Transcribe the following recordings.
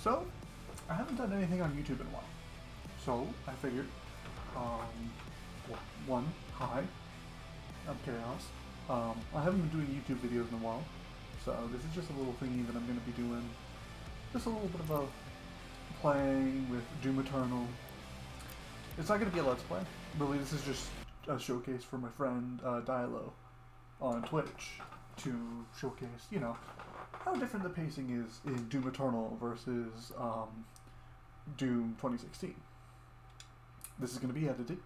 So, I haven't done anything on YouTube in a while. So, I figured, one, hi, I'm Chaos. I haven't been doing YouTube videos in a while, so this is just a little thingy that I'm going to be doing. Just a little bit of a playing with Doom Eternal. It's not going to be a Let's Play. Really, this is just a showcase for my friend Dialo on Twitch to showcase, you know, how different the pacing is in Doom Eternal versus Doom 2016. This is going to be edited.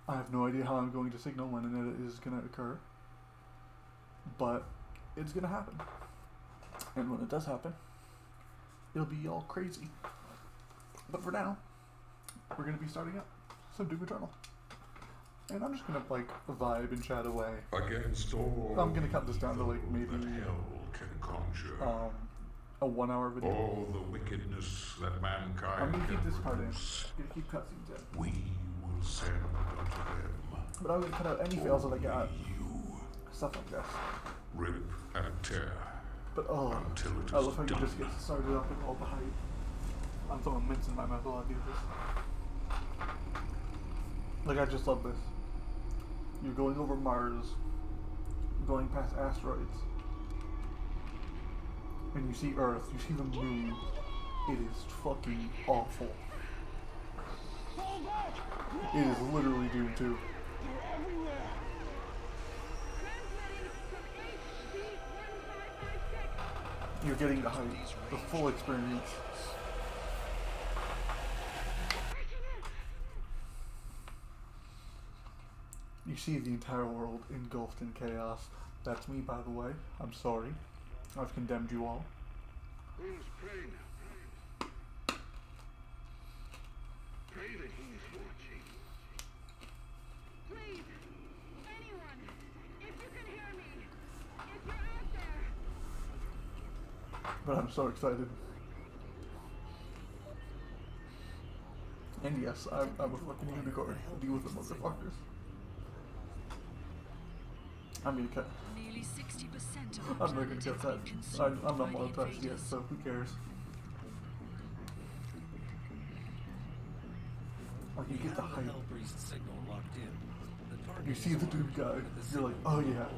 I have no idea how I'm going to signal when an edit is going to occur, but it's going to happen. And when it does happen, it'll be all crazy. But for now, we're going to be starting up some Doom Eternal. And I'm just going to, like, vibe and chat away. Against all I'm going to cut this down to, like, maybe hell can conjure. a 1 hour video. All the wickedness that mankind I'm going to keep can this part in. produce, I'm going to keep cutscenes in. we will send unto them. But I'm going to cut out any fails that I got. You Stuff like this. rip and tear But oh, until it is I love how you done. just get started up with all the hype. I'm throwing mints in my mouth while I do this. Like, I just love this. You're going over Mars, going past asteroids, and you see Earth, you see the moon. It is fucking awful. It is literally Doom 2. You're getting the hype, the full experience. You see the entire world engulfed in chaos. That's me, by the way. I'm sorry. I've condemned you all. Who's praying? Pray that he's watching. Please, anyone, if you can hear me, if you're out there. But I'm so excited. And yes, I'm a fucking unicorn. Deal with the motherfuckers. I'm gonna cut. Nearly 60% of I'm not gonna cut that. I'm not monetized yet, so who cares? Like, you get the hype. You see the Doom guy. You're like, oh yeah,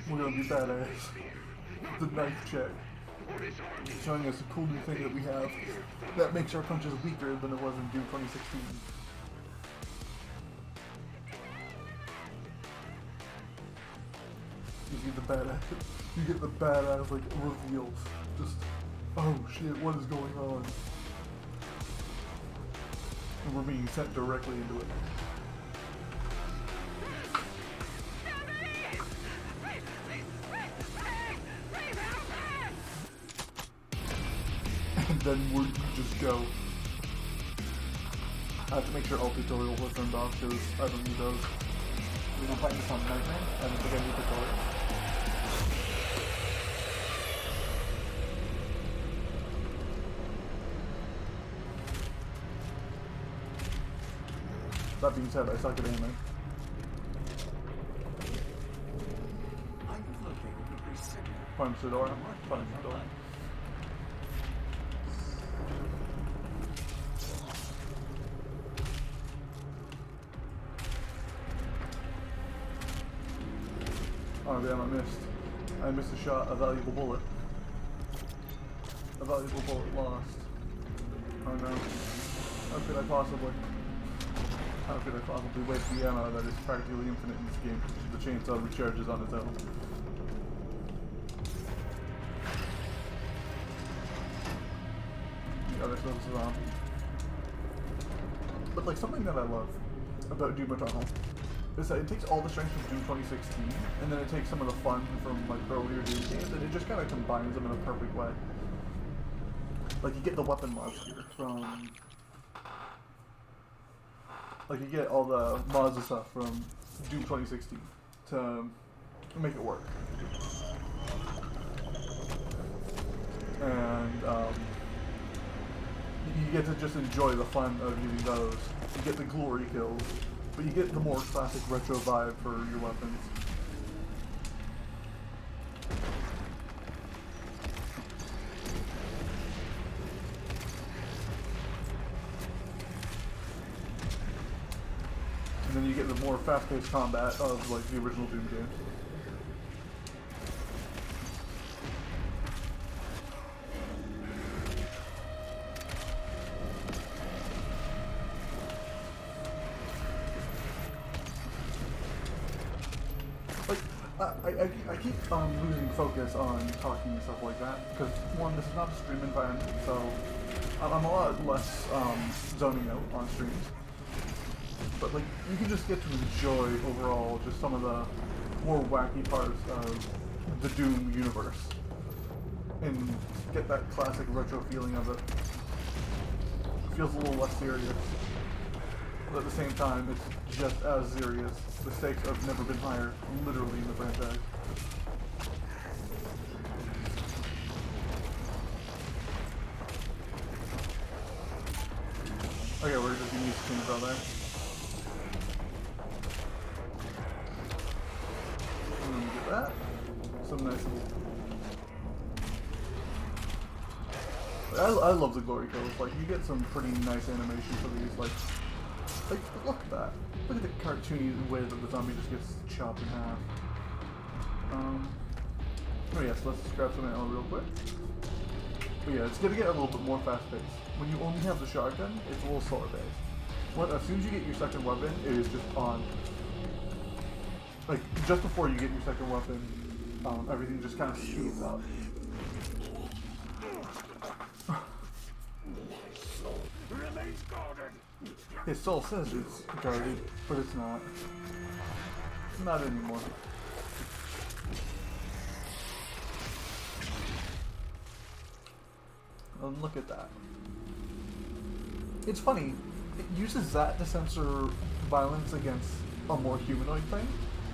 we're gonna be badass. The knife check. Showing us a cool new thing that we have that makes our punches weaker than it was in Doom 2016. You see the badass, you get the badass, like, reveal. Just, oh shit, what is going on? And we're being sent directly into it. And then where you just go. I have to make sure all tutorials are turned off because I don't need those. We've been playing this on Nightmare. I don't think I need tutorials. That being said, I suck at aiming. Punch the door. Punch the door. Oh damn, I missed a shot, a valuable bullet. A valuable bullet lost. Oh no. How could I possibly waste the ammo that is practically infinite in this game? The chainsaw recharges on its own. Yeah, there's no zombie. But like, something that I love about Doom Eternal is that it takes all the strength from Doom 2016, and then it takes some of the fun from like earlier Doom games, and it just kind of combines them in a perfect way. Like, you get the weapon mods here from, like, you get all the mods and stuff from Doom 2016 to make it work. And you get to just enjoy the fun of using those. You get the glory kills, but you get the more classic retro vibe for your weapons. you get the more fast-paced combat of like the original Doom games. I keep losing focus on talking and stuff like that because one, this is not a stream environment, so I'm a lot less zoning out on streams. But like, you can just get to enjoy overall just some of the more wacky parts of the Doom universe and get that classic retro feeling of it. It feels a little less serious, but at the same time, it's just as serious. The stakes have never been higher, literally, in the franchise. Okay, we're just gonna use the things out there. Get that. Some nice little... I love the glory kills. Like, you get some pretty nice animation for these. Like, look at that. Look at the cartoony way that the zombie just gets chopped in half. Oh yes, let's just grab some ammo real quick. But yeah, it's gonna get a little bit more fast-paced. When you only have the shotgun, it's a little slower-paced. As soon as you get your second weapon, it is just on. Like, just before you get your second weapon, everything just kind of speeds up. Remains guarded. His soul says it's guarded, but it's not. Not anymore. And look at that. It's funny, it uses that to censor violence against a more humanoid thing,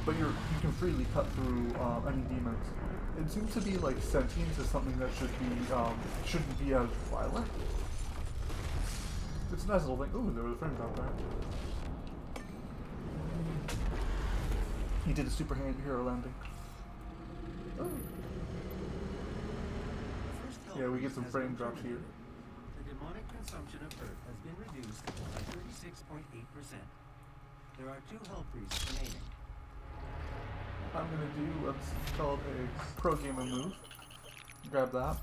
but you can freely cut through any demons. It seems to be like sentience is something that shouldn't be as violent. It's a nice little thing. Ooh, there was a frame drop there. He did a superhero landing. Ooh. Yeah, we get some frame drops here. The demonic consumption of Earth has been reduced by 36.8%. There are 2 hell priests remaining. I'm gonna do what's called a pro gamer move. Grab that.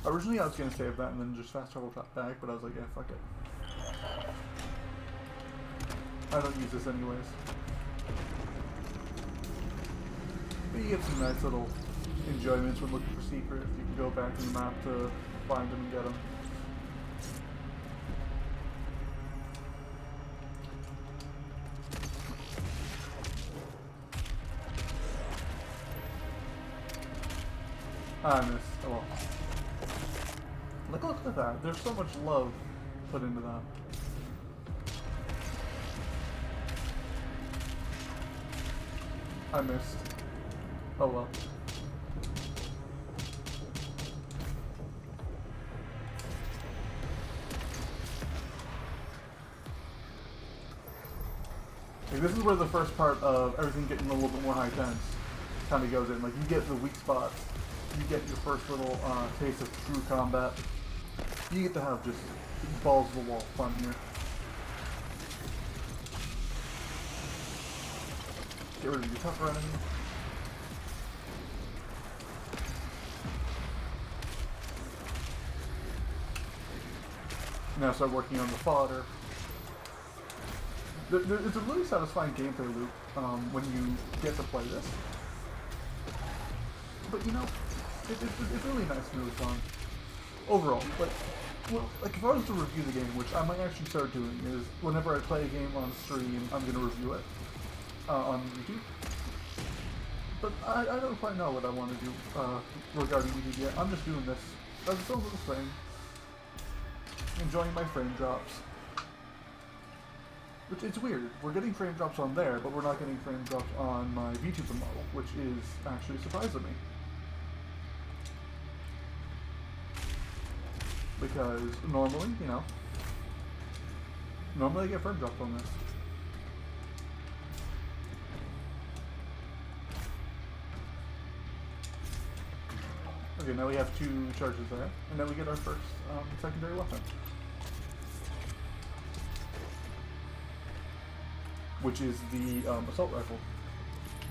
Originally I was gonna save that and then just fast travel back, but I was like, yeah, fuck it. I don't use this anyways. But you get some nice little enjoyments when looking for secrets. You can go back in the map to find them and get them. I missed. Oh well. Look at that. There's so much love put into that. I missed. Oh well. Like, this is where the first part of everything getting a little bit more high tense kind of goes in. Like, you get the weak spots. You get your first little taste of true combat. You get to have just balls to the wall fun here. Get rid of your tougher enemy. Now start working on the fodder. It's a really satisfying gameplay loop when you get to play this. But you know, it's really nice and really fun. Overall, like if I was to review the game, which I might actually start doing, is whenever I play a game on stream, I'm going to review it on YouTube. But I don't quite know what I want to do regarding YouTube yet. I'm just doing this as its own little thing. Enjoying my frame drops. Which, it's weird. We're getting frame drops on there, but we're not getting frame drops on my VTuber model, which is actually surprising me. Because normally, you know, normally I get frame drops on this. Okay, now we have 2 charges there, and then we get our first secondary weapon. which is the assault rifle,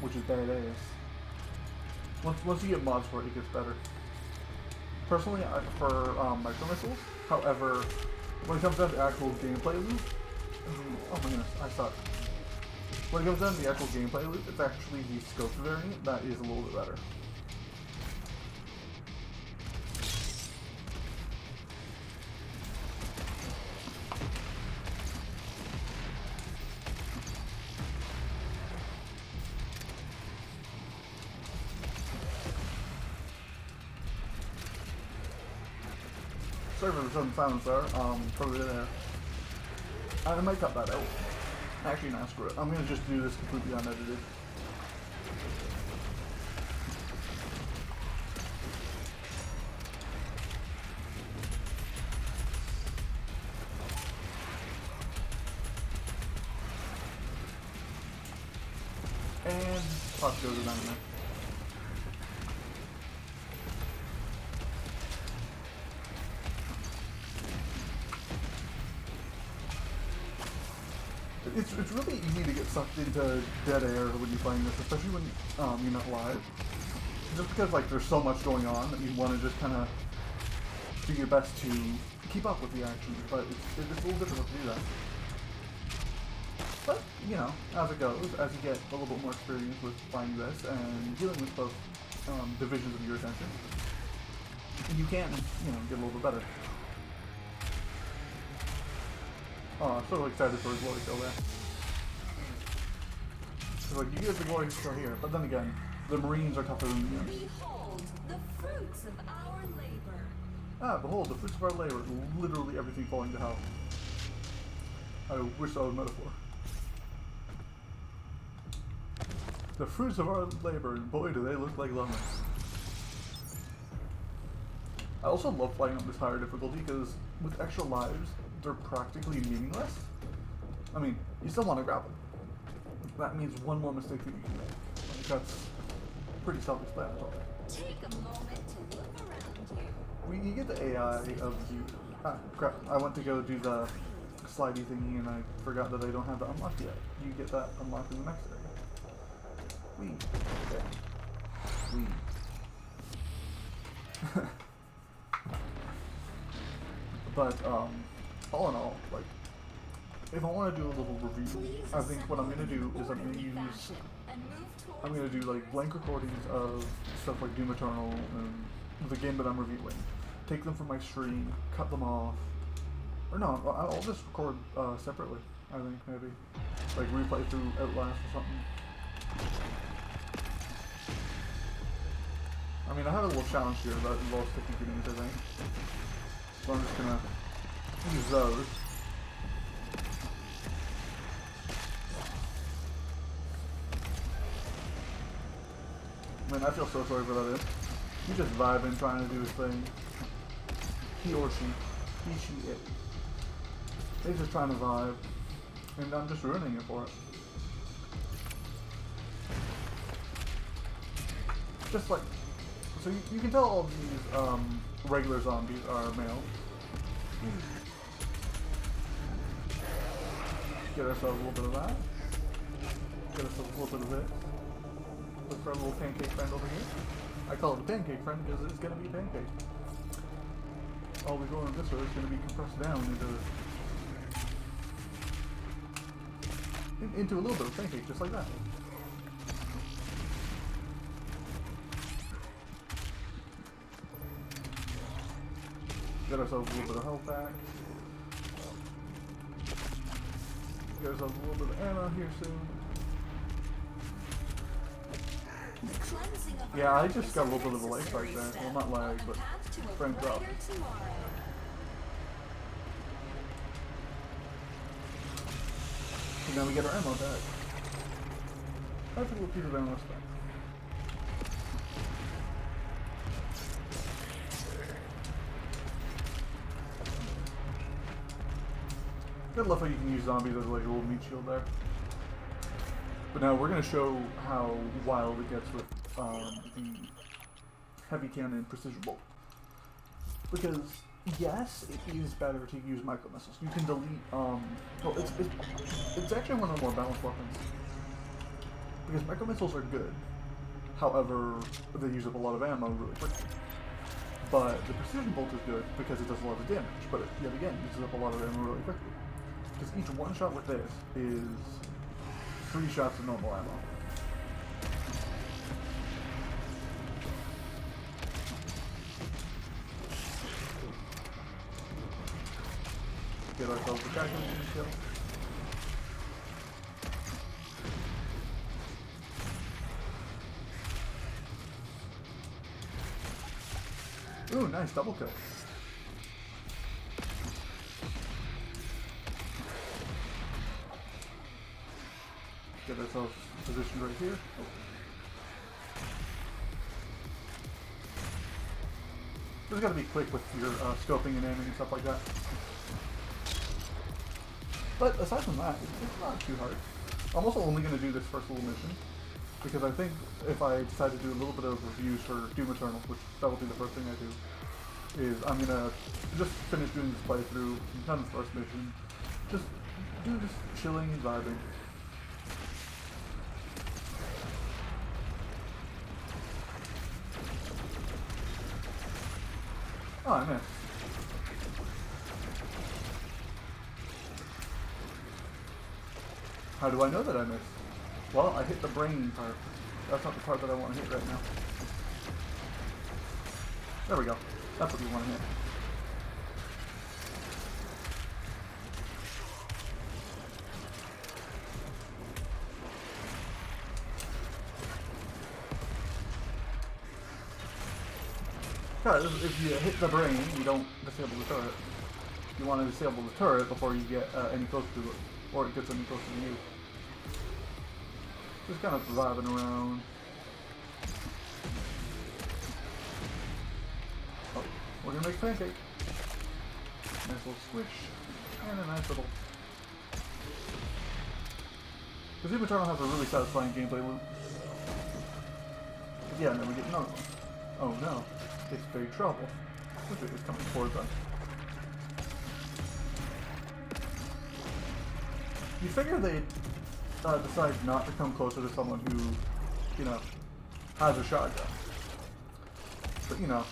which is badass. Once you get mods for it, it gets better. Personally, I prefer micro missiles. However, when it comes down to actual gameplay loop, oh my goodness, I suck. When it comes down to the actual gameplay loop, it's actually the scope variant that is a little bit better. Sorry for the sudden silence there, probably there. I might cut that out. Actually, no, screw it. I'm gonna just do this completely unedited. And let's go to Dynamite. It's really easy to get sucked into dead air when you're playing this, especially when you're not live. Just because like there's so much going on that you want to just kind of do your best to keep up with the action, but it's a little difficult to do that. But you know, as it goes, as you get a little bit more experience with playing this and dealing with both divisions of your attention, you can get a little bit better. Oh, I'm so excited for his glory kill there. So like, you get the glory kill here, but then again, the Marines are tougher than the units. Behold, the fruits of our labor. Ah, behold, the fruits of our labor. Literally everything falling to hell. I wish that was a metaphor. The fruits of our labor, and boy do they look like lemons. I also love playing on this higher difficulty because with extra lives, they're practically meaningless. I mean, you still want to grapple. That means one more mistake that you can make. Like, that's pretty self-explanatory. Take a moment to look around you. You get the AI of the... Ah, crap. I went to go do the slidey thingy and I forgot that I don't have that unlocked yet. You get that unlocked in the next area. Wee. Okay. Wee. But, all in all, like, if I want to do a little review, I think what I'm going to do is I'm going to do, like, blank recordings of stuff like Doom Eternal and the game that I'm reviewing. Take them from my stream, cut them off, or no, I'll just record separately, I think, maybe. Like, replay through Outlast or something. I mean, I have a little challenge here that involves sticky grenades, I think. So I'm just gonna use those. Man, I feel so sorry for that. He's just vibing, trying to do his thing. He or she. He, she, it. They're just trying to vibe. And I'm just ruining it for it. Just like... So you can tell all of these regular zombies are male. Get ourselves a little bit of that. Get ourselves a little bit of this. Look for a little pancake friend over here. I call it a pancake friend because it's going to be a pancake. All we go in this way is going to be compressed down into a little bit of pancake, just like that. Get ourselves a little bit of health back. Get ourselves a little bit of ammo here soon. Yeah, I just got a little bit of a lag right there. Well, not lag, but frame drop. And now we get our ammo back. That's a little piece of ammo back. Good love how you can use zombies as like a little meat shield there. But now we're going to show how wild it gets with the heavy cannon precision bolt. Because yes, it is better to use micro missiles. You can delete. Well, it's actually one of the more balanced weapons because micro missiles are good. However, they use up a lot of ammo really quickly. But the precision bolt is good because it does a lot of damage, but it, yet again, uses up a lot of ammo really quickly. Because each one shot with this is 3 shots of normal ammo. Get ourselves a shotgun kill. Ooh, nice double kill. Get ourselves positioned right here. Just gotta be quick with your scoping and aiming and stuff like that. But aside from that, it's not too hard. I'm also only gonna do this first little mission because I think if I decide to do a little bit of reviews for Doom Eternal, which that will be the first thing I do, is I'm gonna just finish doing this playthrough, done the first mission, just chilling and vibing. Oh, I missed. How do I know that I missed? Well, I hit the brain part. That's not the part that I want to hit right now. There we go. That's what we want to hit. Because if you hit the brain, you don't disable the turret. You want to disable the turret before you get any closer to it, or it gets any closer to you. Just kind of vibing around. Oh, we're gonna make pancake. Nice little squish, and a nice little. The Doom Eternal has a really satisfying gameplay loop. Yeah, and then we get another one. Oh no, it's big trouble. Look at it coming towards us. You figure they'd decide not to come closer to someone who, you know, has a shotgun. But you know,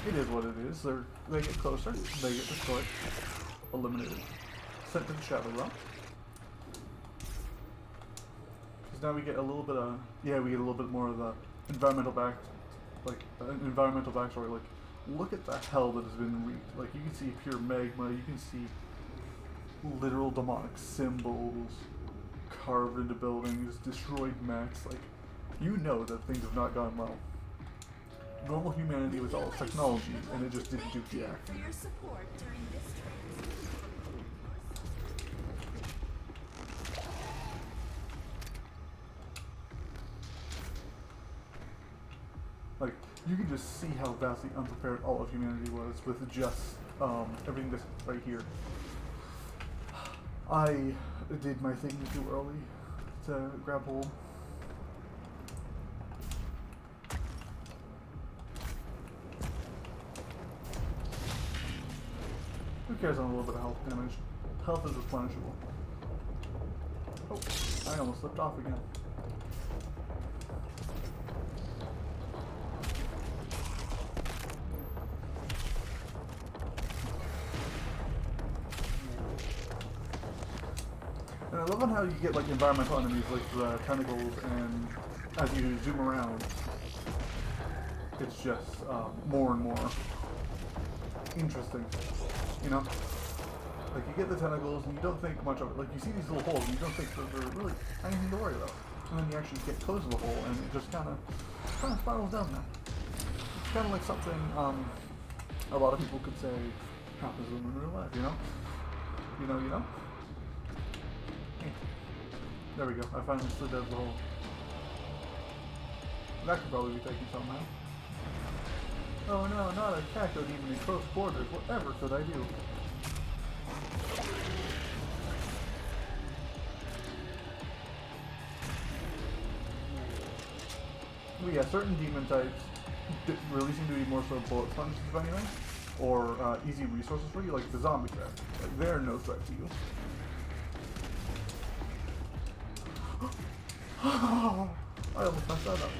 it is what it is. They get closer, they get destroyed, eliminated, sent to the Shadow Realm. Because now we get a little bit of, we get a little bit more of the environmental environmental backstory. Like, look at the hell that has been wreaked. Like, you can see pure magma, you can see literal demonic symbols carved into buildings, destroyed mechs. Like, you know that things have not gone well. Normal humanity was all technology, and it just didn't do jack. For your support during this Like, you can just see how vastly unprepared all of humanity was with just everything that's right here. I did my thing too early to grab hold. Who cares on a little bit of health damage? Health is replenishable. Oh, I almost slipped off again. And I love on how you get like environmental enemies like the tentacles, and as you zoom around, it's just more and more interesting. You know? Like, you get the tentacles and you don't think much of it. Like, you see these little holes and you don't think that they're really anything to worry about. And then you actually get close to the hole and it just kind of spirals down there. It's kind of like something a lot of people could say happens in real life, you know? You know? Hey. There we go. I finally slid out of the hole. That could probably be taken somehow. Oh no, not a Cacto Demon in close quarters. Whatever could I do? Well, yeah, certain demon types really seem to be more so bullet sponges, if anything. or easy resources for you, like the zombie threat. Like, they're no threat to you. I almost messed that up.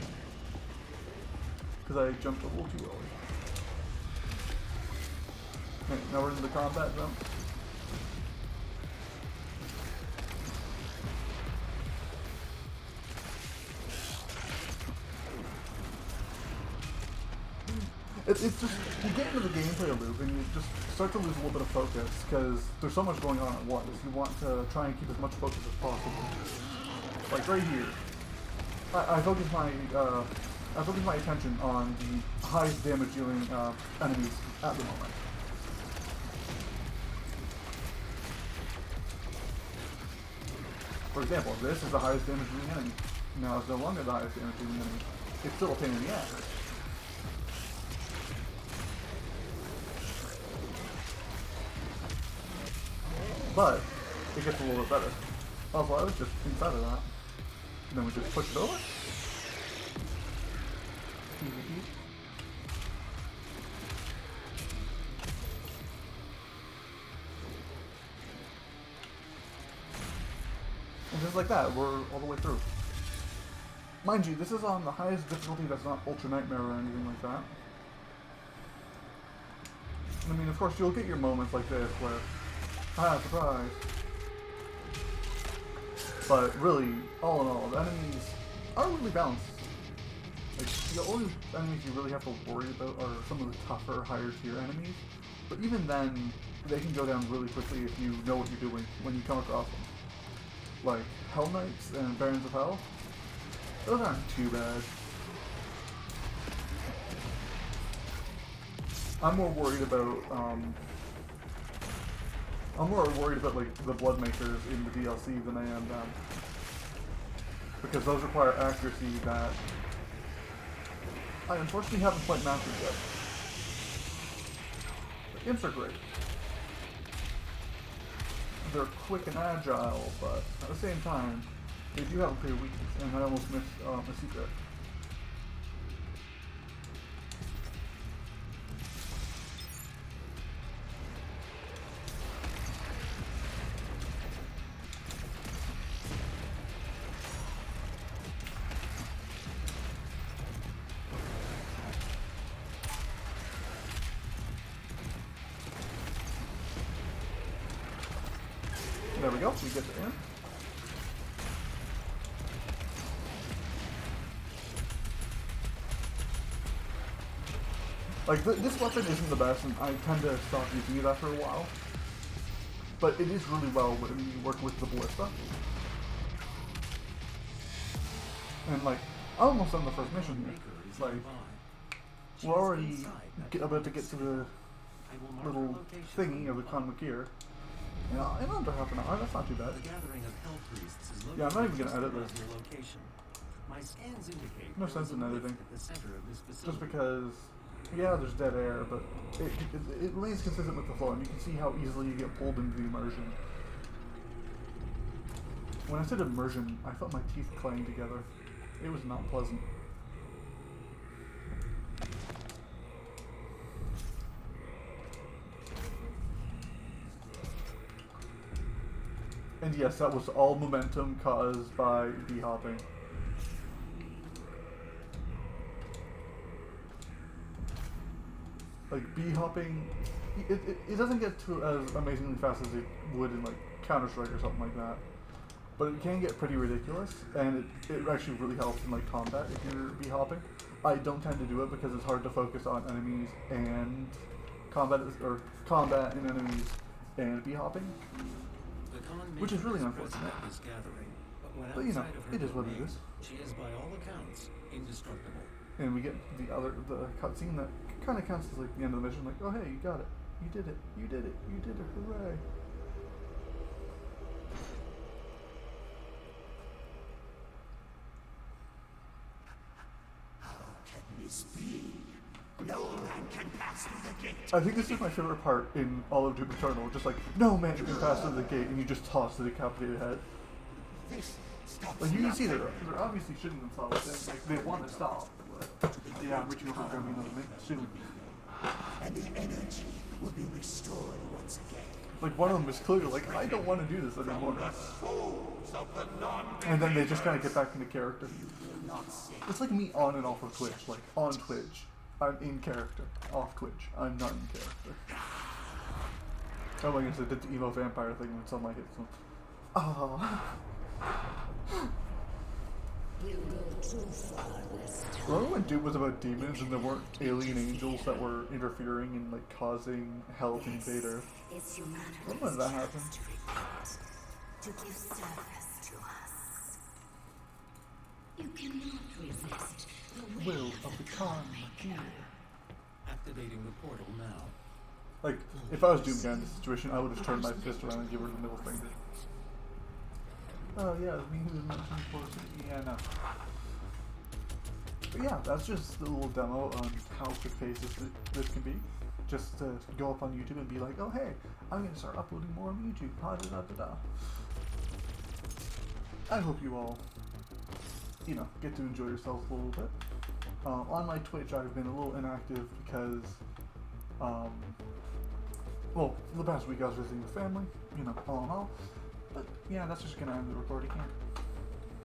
Because I jumped a little too early. Okay, now we're into the combat jump. It's just, you get into the gameplay loop and you just start to lose a little bit of focus because there's so much going on at once. You want to try and keep as much focus as possible. Like right here, I focus my attention on the highest damage dealing enemies at the moment. For example, this is the highest damage dealing enemy. Now it's no longer the highest damage dealing enemy. It's still a pain in the ass. But it gets a little bit better. Also, I was just inside of that. And then we just push it over. Easy. And just like that, we're all the way through. Mind you, this is on the highest difficulty that's not Ultra Nightmare or anything like that. I mean, of course, you'll get your moments like this where, ah, surprise. But really, all in all, the enemies are really balanced. Like, the only enemies you really have to worry about are some of the tougher, higher tier enemies. But even then, they can go down really quickly if you know what you're doing when you come across them. Like Hell Knights and Barons of Hell, those aren't too bad. I'm more worried about like the Blood Makers in the DLC than I am them. Because those require accuracy that I unfortunately haven't quite mastered yet. The imps are great. They're quick and agile, but at the same time, they do have a clear weakness, and I almost missed a secret. There we go, we get the end. Like, this weapon isn't the best, and I tend to stop using it after a while. But it is really well when you work with the ballista. And, like, I'm almost on the first mission here. Like, we're already about to get to the little thingy of the Khan Makir. Yeah, in under half an hour, that's not too bad. Yeah, I'm not even going to edit this. No sense in editing. Just because, yeah, there's dead air, but it remains consistent with the flow, and you can see how easily you get pulled into the immersion. When I said immersion, I felt my teeth clang together. It was not pleasant. And yes, that was all momentum caused by B-hopping. Like, B-hopping, it doesn't get to as amazingly fast as it would in, like, Counter-Strike or something like that. But it can get pretty ridiculous, and it actually really helps in, like, combat if you're B-hopping. I don't tend to do it because it's hard to focus on enemies and combat and enemies and B-hopping. Which is really unfortunate. But you know, it is what it is. She is by all accounts indestructible. And we get the cutscene that kind of counts as like the end of the mission. Like, oh hey, you got it, you did it, you did it, you did it, hooray! I think this is my favorite part in all of Doom Eternal. Just like, no man, you can pass through the gate, and you just toss the decapitated head. Like, you can see they're obviously shooting themselves, and like, they want to stop. But yeah, I'm reaching over and grabbing another minute soon. and the energy will be restored once again. Like, one of them is clearly like, I don't want to do this anymore. Souls of the non And then they just kind of get back into character. It's like me on and off of Twitch. Like, on Twitch, I'm in character. Off Twitch, I'm not in character. Oh my goodness, I did the emo vampire thing when sunlight hits them. Oh. Remember when Doom was about demons and there weren't alien angels that were interfering and like causing hell to invade Earth? Remember when that happened? To give service to us. You cannot resist the Will of the Khan here. Activating the portal now. Like, if I was Doom guy in this situation, I would just turn my fist around and give her the middle finger. Oh yeah, it's me who was mentioned before. Yeah, no. But yeah, that's just a little demo on how quick paced this can be. Just to go up on YouTube and be like, oh hey, I'm gonna start uploading more on YouTube. Da da da. I hope you all, you know, get to enjoy yourselves a little bit. On my Twitch, I've been a little inactive because, well, the past week I was visiting with family, you know, all in all. But yeah, that's just gonna end the recording here.